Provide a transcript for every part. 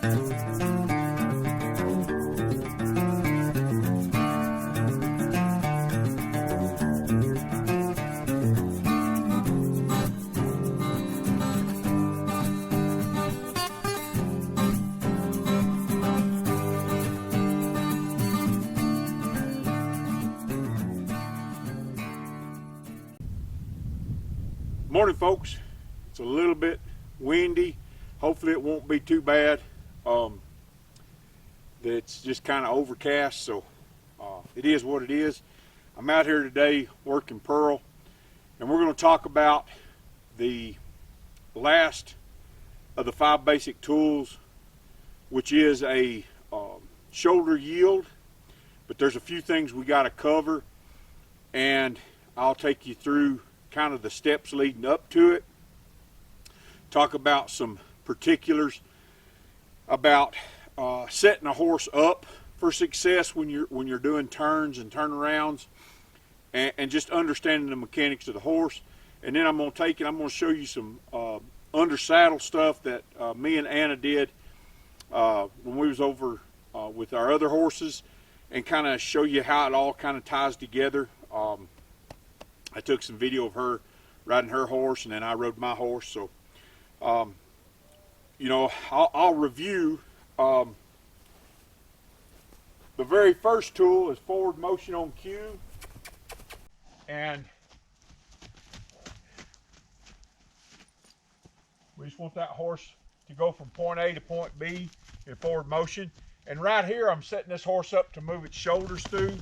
Morning, folks. It's a little bit windy. Hopefully it won't be too bad. It's just kind of overcast, so it is what it is. I'm out here today working Pearl, and we're going to talk about the last of the 5 basic tools, which is a shoulder yield. But there's a few things we got to cover, and I'll take you through kind of the steps leading up to it. Talk about some particulars about setting a horse up for success when you're doing turns and turnarounds, and just understanding the mechanics of the horse. And then I'm going to show you some under saddle stuff that me and Anna did when we was over with our other horses, and kind of show you how it all kind of ties together. I took some video of her riding her horse, and then I rode my horse. So, you know, I'll review. The very first tool is forward motion on cue. And we just want that horse to go from point A to point B in forward motion. And right here, I'm setting this horse up to move its shoulders through.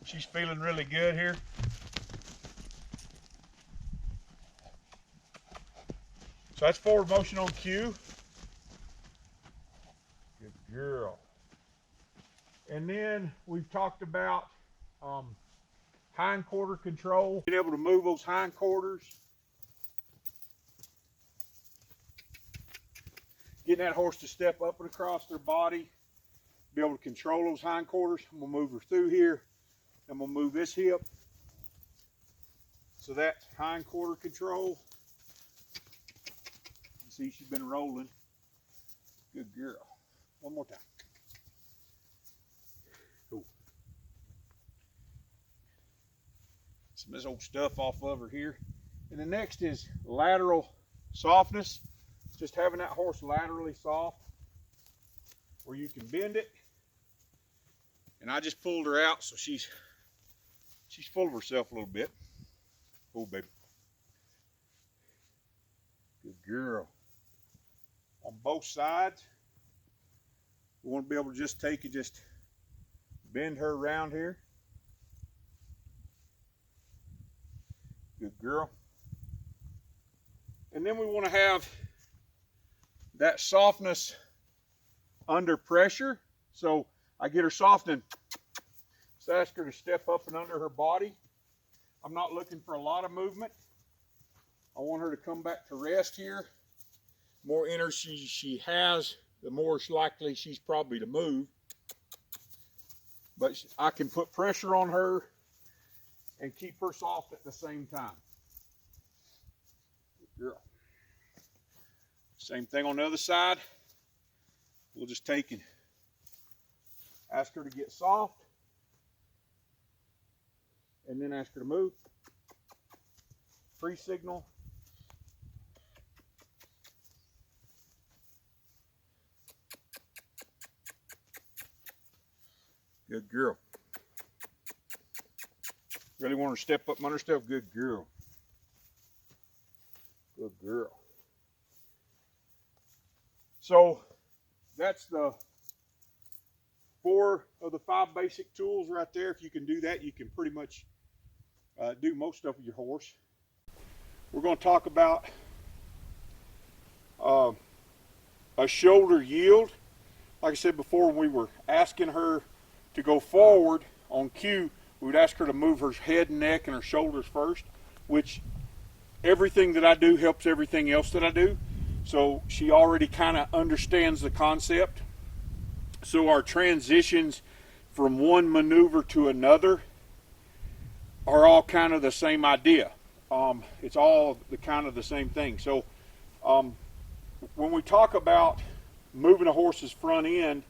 She's feeling really good here. So that's forward motion on cue. Good girl. And then we've talked about hind quarter control. Being able to move those hind quarters. Getting that horse to step up and across their body. Be able to control those hind quarters. I'm going to move her through here. I'm going to move this hip. So that's hind quarter control. You see she's been rolling. Good girl. One more time. Cool. Some of this old stuff off of her here. And the next is lateral softness. Just having that horse laterally soft where you can bend it. And I just pulled her out, so she's full of herself a little bit. Oh, baby. Good girl. On both sides, we want to be able to just take and just bend her around here. Good girl. And then we want to have that softness under pressure. So I get her soft and ask her to step up and under her body. I'm not looking for a lot of movement. I want her to come back to rest here. The more energy she has, the more likely she's probably to move. But I can put pressure on her and keep her soft at the same time. Good girl. Same thing on the other side. We'll just take and ask her to get soft. And then ask her to move. Free signal. Good girl. Really want her to step up on her step. Good girl. Good girl. So that's the 4 of the 5 basic tools right there. If you can do that, you can pretty much do most stuff with your horse. We're going to talk about a shoulder yield. Like I said before, when we were asking her to go forward on cue, we would ask her to move her head and neck and her shoulders first, which everything that I do helps everything else that I do. So she already kind of understands the concept. So our transitions from one maneuver to another are all kind of the same idea. it's all the kind of the same thing. So when we talk about moving a horse's front end,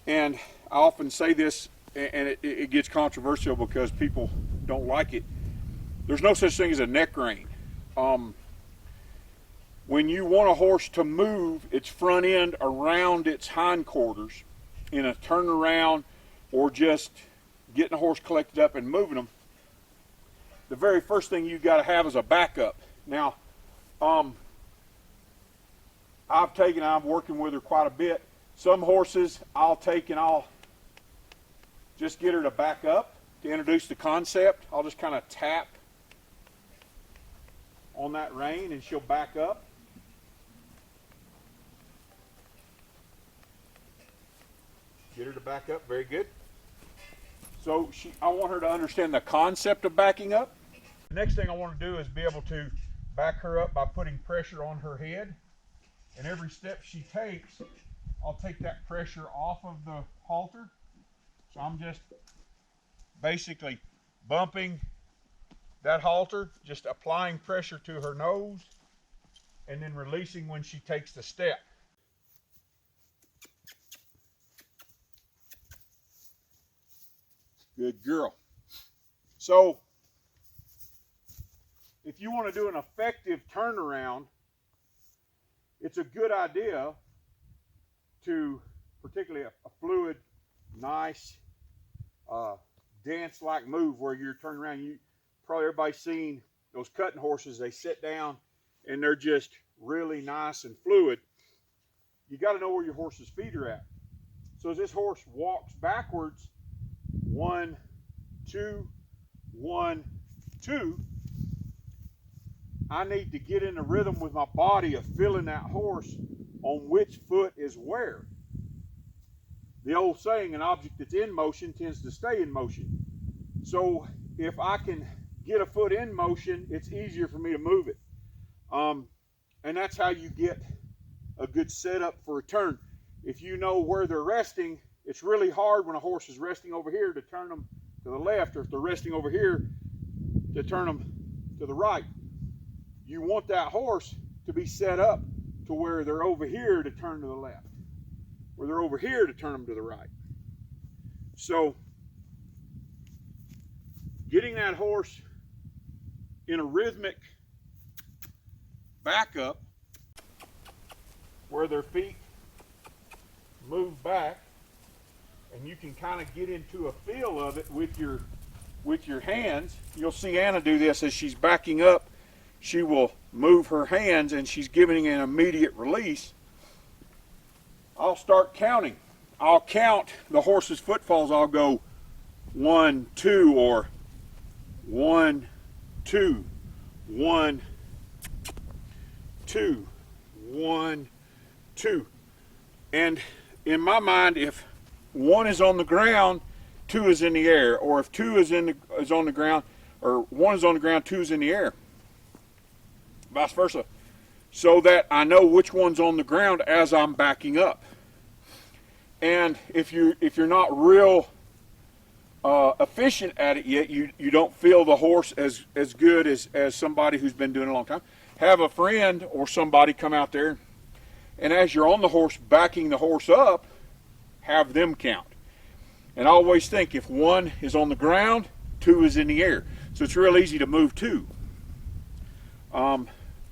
and I often say this, and it gets controversial because people don't like it, there's no such thing as a neck rein. When you want a horse to move its front end around its hindquarters in a turnaround or just getting a horse collected up and moving them, the very first thing you've got to have is a backup. Now, I'm working with her quite a bit. Some horses I'll take and I'll just get her to back up to introduce the concept. I'll just kind of tap on that rein and she'll back up. Get her to back up, very good. So I want her to understand the concept of backing up. The next thing I want to do is be able to back her up by putting pressure on her head. And every step she takes, I'll take that pressure off of the halter. So I'm just basically bumping that halter, just applying pressure to her nose, and then releasing when she takes the step. Good girl. So if you want to do an effective turnaround, it's a good idea to, particularly a fluid, nice, dance-like move where you're turning around. Probably everybody's seen those cutting horses. They sit down and they're just really nice and fluid. You got to know where your horse's feet are at. So as this horse walks backwards, 1, 2, 1, 2, I need to get in the rhythm with my body of feeling that horse on which foot is where. The old saying, an object that's in motion tends to stay in motion. So if I can get a foot in motion, it's easier for me to move it. And that's how you get a good setup for a turn. If you know where they're resting, it's really hard when a horse is resting over here to turn them to the left, or if they're resting over here to turn them to the right. You want that horse to be set up to where they're over here to turn to the left, where they're over here to turn them to the right. So getting that horse in a rhythmic backup where their feet move back, and you can kind of get into a feel of it with your hands. You'll see Anna do this as she's backing up. She will move her hands and she's giving an immediate release. I'll start counting. I'll count the horse's footfalls. I'll go 1, 2, or 1, 2, 1, 2, 1, 2. And in my mind, if 1 is on the ground, 2 is in the air, or if 2 is on the ground, or 1 is on the ground, 2 is in the air. Vice versa, so that I know which one's on the ground as I'm backing up. And if you're not real efficient at it yet, you don't feel the horse as good as somebody who's been doing it a long time. Have a friend or somebody come out there, and as you're on the horse backing the horse up, have them count. And I always think if 1 is on the ground, 2 is in the air. So it's real easy to move 2.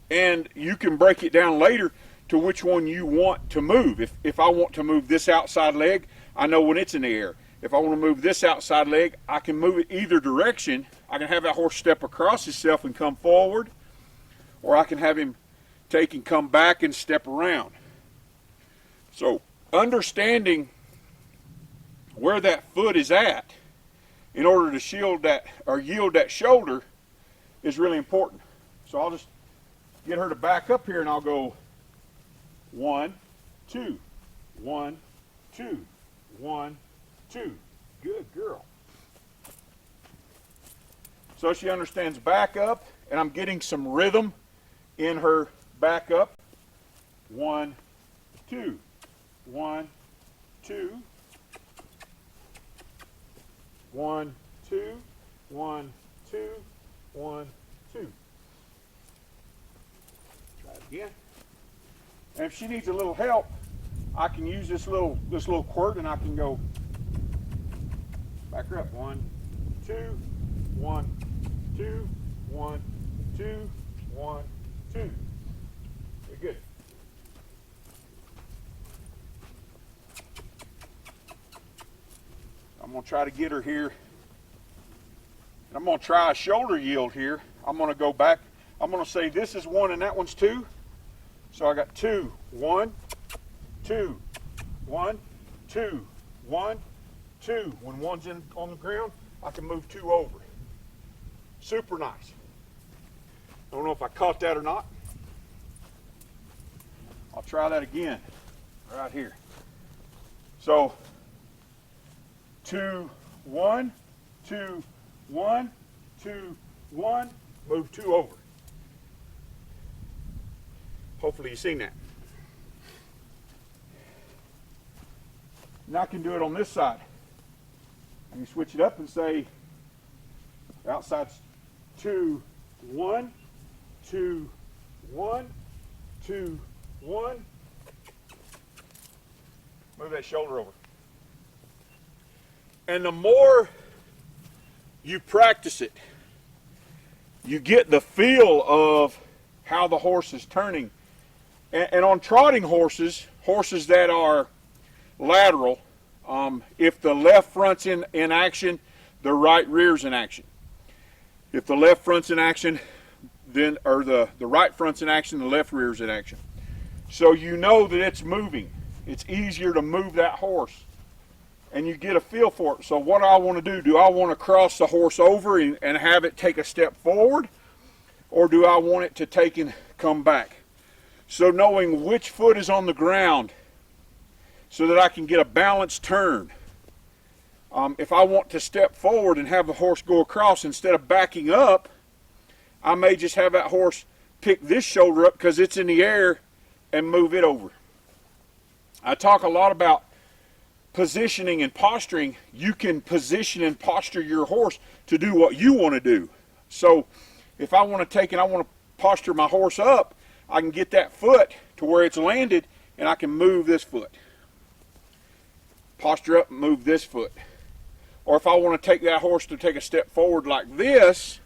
And you can break it down later to which one you want to move. If I want to move this outside leg, I know when it's in the air. If I want to move this outside leg, I can move it either direction. I can have that horse step across himself and come forward, or I can have him take and come back and step around. So understanding where that foot is at in order to shield that or yield that shoulder is really important. So I'll just get her to back up here and I'll go 1, 2, 1, 2, 1, 2. Good girl. So she understands back up, and I'm getting some rhythm in her back up. 1, 2, 1, 2, 1, 2, 1, 2, 1, 2. Try it again. And if she needs a little help, I can use this little quirt, and I can go back her up. 1, 2, 1, 2, 1, 2, 1, 2. Very good. I'm going to try to get her here. I'm going to try a shoulder yield here. I'm going to go back. I'm going to say this is 1 and that one's 2. So I got 2, 1, 2, 1, 2, 1, 2. When one's on the ground, I can move 2 over. Super nice. I don't know if I caught that or not. I'll try that again right here. So 2, 1, 2, 1, 2, 1, move 2 over. Hopefully you've seen that. Now I can do it on this side. I can switch it up and say the outside's 2, 1, 2, 1, 2, 1. Move that shoulder over. And the more you practice it, you get the feel of how the horse is turning. And on trotting horses, horses that are lateral, if the left front's in action, the right rear's in action. If the left front's in action, then the right front's in action, the left rear's in action. So you know that it's moving. It's easier to move that horse, and you get a feel for it. So what do I want to do? Do I want to cross the horse over and have it take a step forward, or do I want it to take and come back? So knowing which foot is on the ground so that I can get a balanced turn. If I want to step forward and have the horse go across, instead of backing up, I may just have that horse pick this shoulder up because it's in the air and move it over. I talk a lot about positioning and posturing. You can position and posture your horse to do what you want to do. So if I want to take and I want to posture my horse up, I can get that foot to where it's landed, and I can move this foot. Posture up and move this foot. Or if I want to take that horse to take a step forward like this,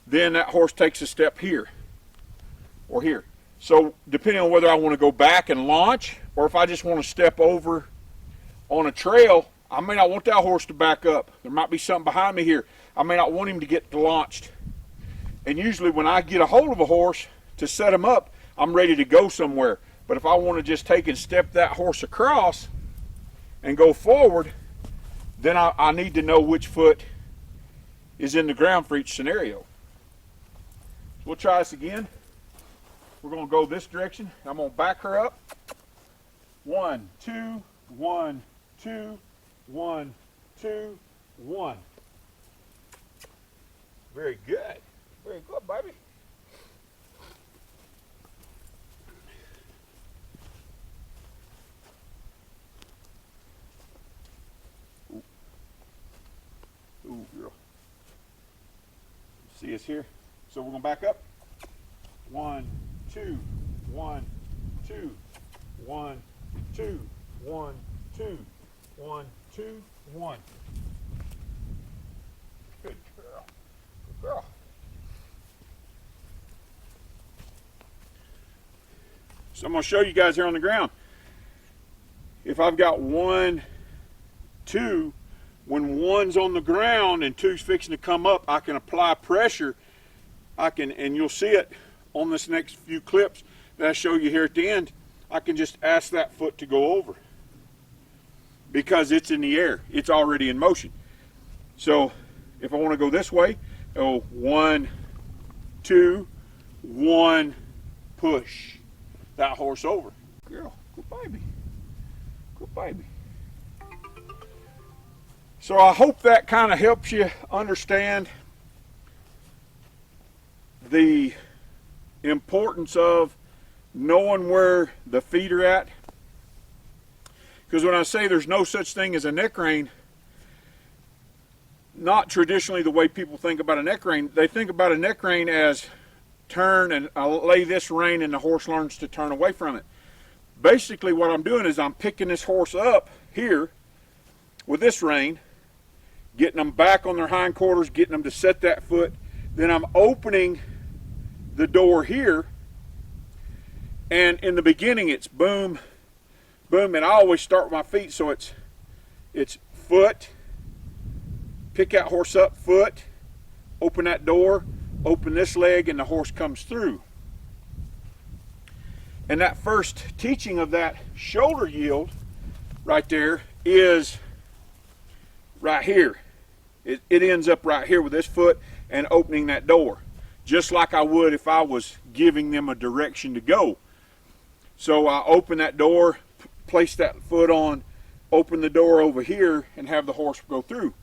then that horse takes a step here or here. So depending on whether I want to go back and launch, or if I just want to step over on a trail, I may not want that horse to back up. There might be something behind me here. I may not want him to get launched. And usually when I get a hold of a horse to set him up, I'm ready to go somewhere. But if I want to just take and step that horse across and go forward, then I need to know which foot is in the ground for each scenario. So we'll try this again. We're going to go this direction. I'm going to back her up. 1, 2, 1, 2, 1, 2, 1. Very good. Very good, baby. Ooh, girl. See us here? So we're going to back up. 1, 2, 1, 2, 1, 2, 1, 2, 1, 2, 1. Good girl. Good girl. So I'm going to show you guys here on the ground. If I've got 1, 2, when 1's on the ground and 2's fixing to come up, I can apply pressure. And you'll see it on this next few clips that I show you here at the end. I can just ask that foot to go over because it's in the air. It's already in motion. So if I want to go this way, go 1, 2, 1, push that horse over. Girl, good baby. Good baby. So I hope that kind of helps you understand the importance of knowing where the feet are at. Because when I say there's no such thing as a neck rein, not traditionally the way people think about a neck rein. They think about a neck rein as turn and I'll lay this rein and the horse learns to turn away from it. Basically what I'm doing is I'm picking this horse up here with this rein, getting them back on their hindquarters, getting them to set that foot. Then I'm opening the door here, and in the beginning it's boom, boom, and I always start with my feet, so it's foot, pick that horse up, foot, open that door, open this leg, and the horse comes through. And that first teaching of that shoulder yield right there is right here. It ends up right here with this foot and opening that door, just like I would if I was giving them a direction to go. So I open that door, place that foot on, open the door over here, and have the horse go through.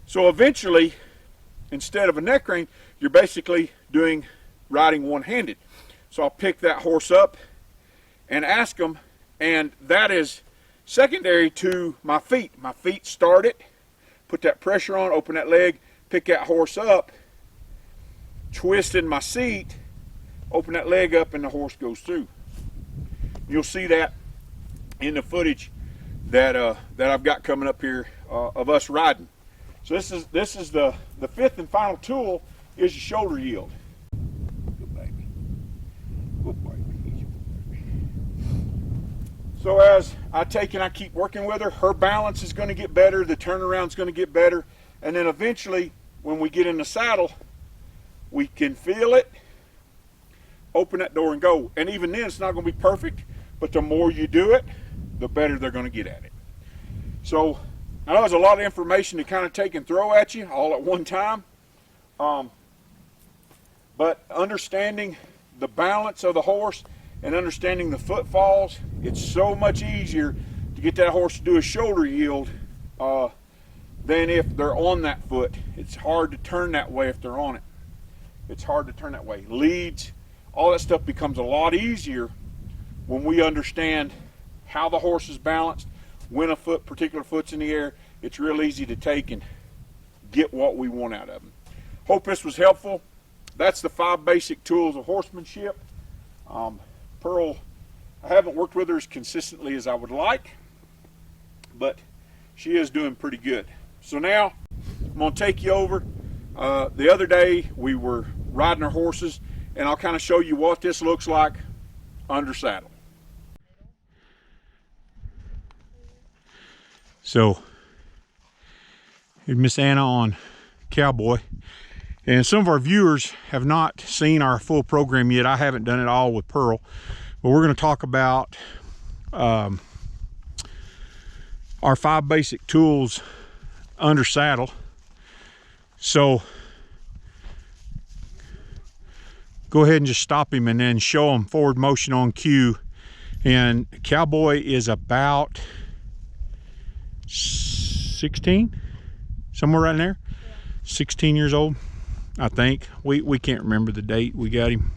So eventually, instead of a neck rein, you're basically riding one-handed. So I'll pick that horse up and ask them, and that is secondary to my feet. My feet start it, put that pressure on, open that leg, pick that horse up, twist in my seat, open that leg up, and the horse goes through. You'll see that in the footage that I've got coming up here of us riding. So this is the fifth and final tool is your shoulder yield. Good baby. Good baby. So as I take and I keep working with her, her balance is going to get better, the turnaround's going to get better, and then eventually when we get in the saddle, we can feel it, open that door and go. And even then it's not going to be perfect, but the more you do it, the better they're going to get at it. So I know there's a lot of information to kind of take and throw at you all at one time, but understanding the balance of the horse and understanding the footfalls, it's so much easier to get that horse to do a shoulder yield than if they're on that foot. It's hard to turn that way if they're on it. It's hard to turn that way. Leads, all that stuff becomes a lot easier when we understand how the horse is balanced, when a particular foot's in the air. It's real easy to take and get what we want out of them. Hope this was helpful. That's the 5 basic tools of horsemanship. Pearl, I haven't worked with her as consistently as I would like, but she is doing pretty good. So now I'm going to take you over. The other day we were riding our horses, and I'll kind of show you what this looks like under saddle. So here's Miss Anna on Cowboy, and some of our viewers have not seen our full program yet. I haven't done it all with Pearl, but we're going to talk about our 5 basic tools under saddle. So go ahead and just stop him and then show him forward motion on cue. And Cowboy is about 16, somewhere right in there. 16 years old, I think. We can't remember the date we got him.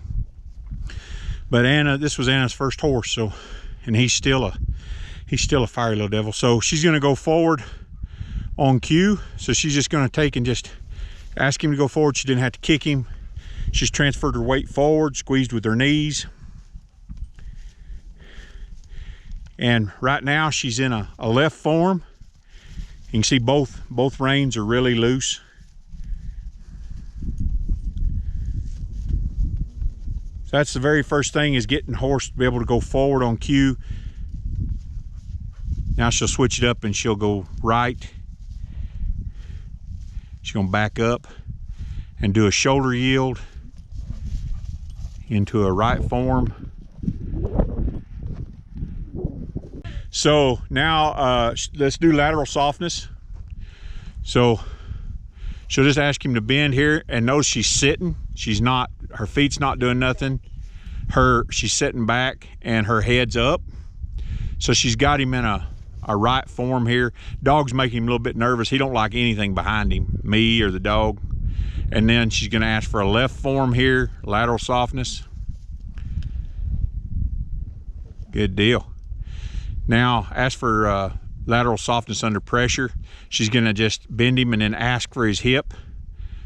But Anna, this was Anna's first horse, so, and he's still a fiery little devil. So she's gonna go forward on cue. So she's just gonna take and just ask him to go forward. She didn't have to kick him. She's transferred her weight forward, squeezed with her knees. And right now she's in a left form. You can see both reins are really loose. So that's the very first thing, is getting the horse to be able to go forward on cue. Now she'll switch it up and she'll go right. She's gonna back up and do a shoulder yield into a right form. So now let's do lateral softness. So she'll just ask him to bend here, and notice she's sitting. She's not, her feet's not doing nothing. She's sitting back and her head's up. So she's got him in a right form here. Dog's making him a little bit nervous. He don't like anything behind him, me or the dog. And then she's gonna ask for a left form here, lateral softness. Good deal. Now ask for lateral softness under pressure. She's gonna just bend him and then ask for his hip.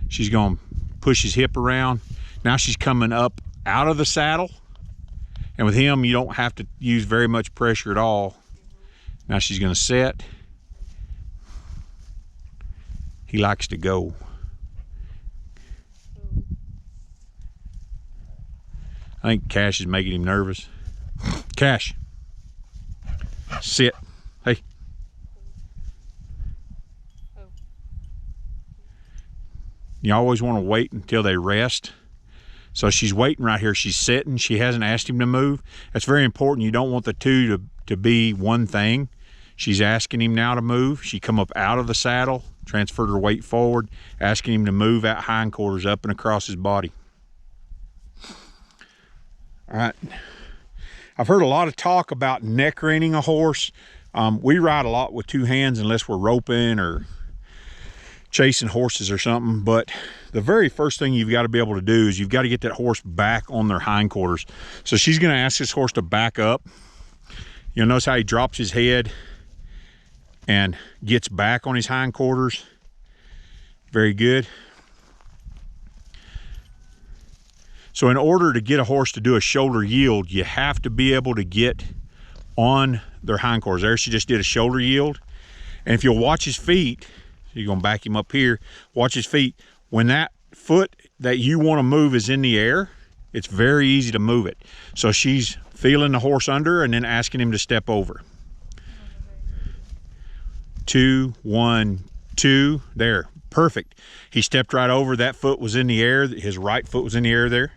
She's gonna push his hip around. Now she's coming up out of the saddle. And with him, you don't have to use very much pressure at all. Now she's gonna set. He likes to go. I think Cash is making him nervous. Cash, sit. Hey. You always want to wait until they rest. So she's waiting right here. She's sitting. She hasn't asked him to move. That's very important. You don't want the two to be one thing. She's asking him now to move. She come up out of the saddle, transferred her weight forward, asking him to move out hindquarters up and across his body. All right. I've heard a lot of talk about neck reining a horse. We ride a lot with two hands unless we're roping or chasing horses or something, but the very first thing you've got to be able to do is you've got to get that horse back on their hindquarters. So she's going to ask this horse to back up. You'll notice how he drops his head and gets back on his hindquarters. Very good. So in order to get a horse to do a shoulder yield, you have to be able to get on their hindquarters. There she just did a shoulder yield. And if you'll watch his feet, you're gonna back him up here, watch his feet. When that foot that you wanna move is in the air, it's very easy to move it. So she's feeling the horse under and then asking him to step over. 2, 1, 2, there, perfect. He stepped right over, that foot was in the air, his right foot was in the air there,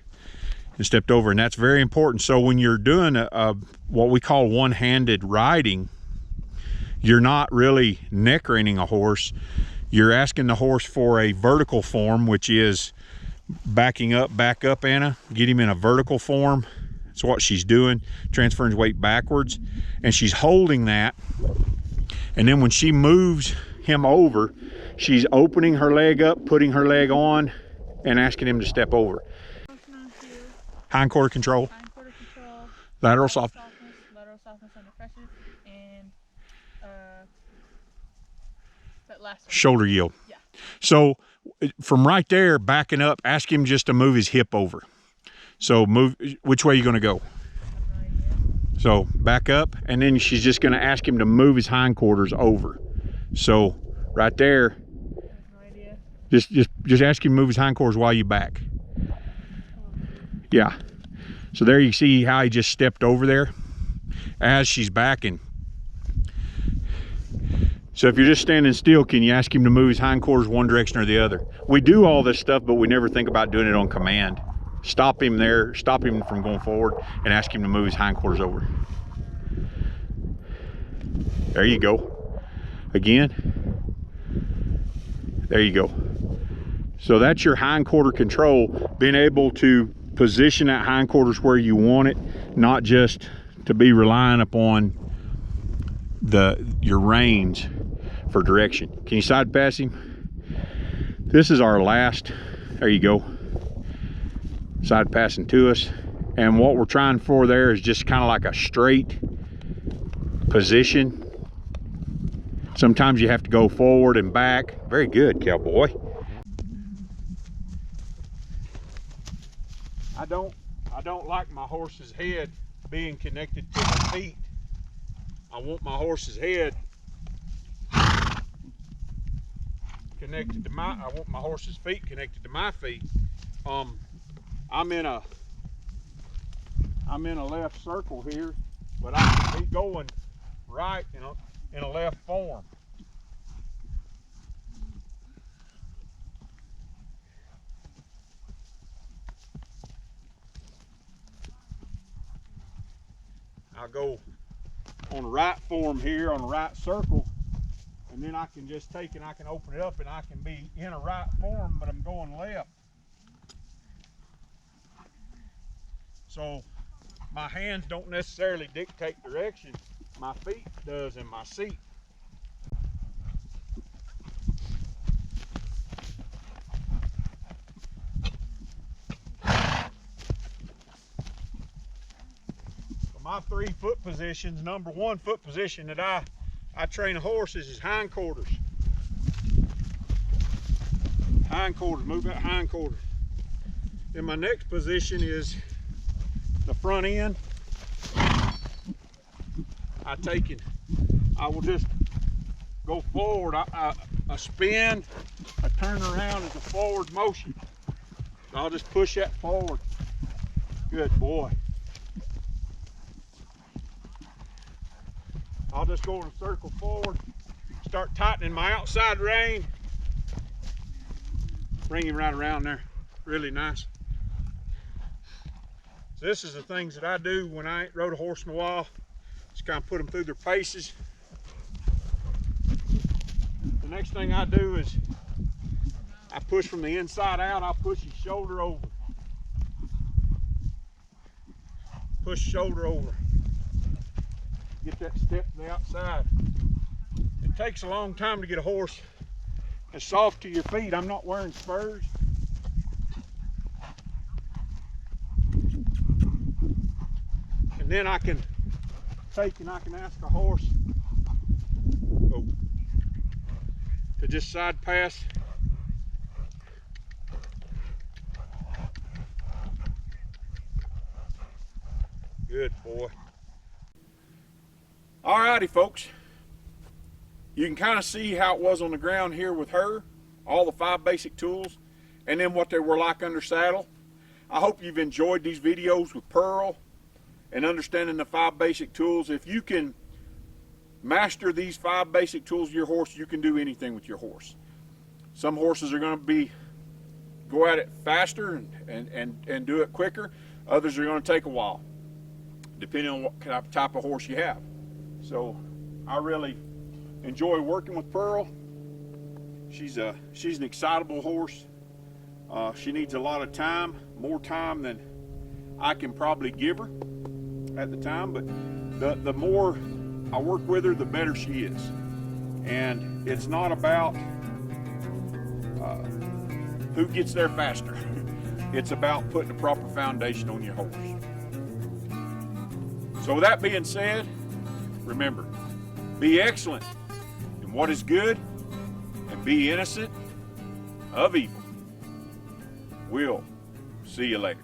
and stepped over, and that's very important. So when you're doing what we call one-handed riding, you're not really neck reining a horse. You're asking the horse for a vertical form, which is backing up, back up, Anna. Get him in a vertical form. That's what she's doing, transferring his weight backwards. And she's holding that. And then when she moves him over, she's opening her leg up, putting her leg on, and asking him to step over. Hindquarter control. Hindquarter control. Lateral softness. Lateral softness under pressure. And that last one. Shoulder yield. Yeah. So from right there, backing up, ask him just to move his hip over. So move, which way are you gonna go? So back up, and then she's just gonna ask him to move his hindquarters over. So right there, no idea. just ask him to move his hindquarters while you back. Yeah. So there you see how he just stepped over there as she's backing. So if you're just standing still, can you ask him to move his hindquarters one direction or the other? We do all this stuff, but we never think about doing it on command. Stop him there, stop him from going forward, and ask him to move his hindquarters over. There you go. Again. There you go. So that's your hindquarter control, being able to position that hindquarters where you want it, not just to be relying upon your reins for direction. Can you side pass him? This is our last, there you go, side passing to us. And what we're trying for there is just kind of like a straight position. Sometimes you have to go forward and back. Very good, cowboy. I don't like my horse's head being connected to my feet. I want my horse's head connected to I want my horse's feet connected to my feet. I'm in a left circle here, but I can be going right in a left form. I'll go on the right form here, on the right circle, and then I can just take and I can open it up and I can be in a right form, but I'm going left. So my hands don't necessarily dictate direction, my feet does in my seat. My 3 foot positions, number 1 foot position that I I train a horse is his hindquarters. Hindquarters, move that hindquarters. Then my next position is the front end. I will just go forward. A spin, a turn around is a forward motion. So I'll just push that forward. Good boy. I'll just go in a circle forward, start tightening my outside rein. Bring him right around there. Really nice. So this is the things that I do when I ain't rode a horse in a while. Just kind of put them through their paces. The next thing I do is I push from the inside out. I push his shoulder over. Push shoulder over. Get that step to the outside. It takes a long time to get a horse as soft to your feet. I'm not wearing spurs. And then I can take and I can ask a horse to just side pass. Good boy. Alrighty, folks. You can kind of see how it was on the ground here with her, all the 5 basic tools, and then what they were like under saddle. I hope you've enjoyed these videos with Pearl and understanding the 5 basic tools. If you can master these 5 basic tools of your horse, you can do anything with your horse. Some horses are going to go at it faster and do it quicker. Others are going to take a while, depending on what type of horse you have. So I really enjoy working with Pearl. She's an excitable horse. She needs a lot of time, more time than I can probably give her at the time, but the more I work with her, the better she is. And it's not about who gets there faster. It's about putting a proper foundation on your horse. So with that being said, remember, be excellent in what is good and be innocent of evil. We'll see you later.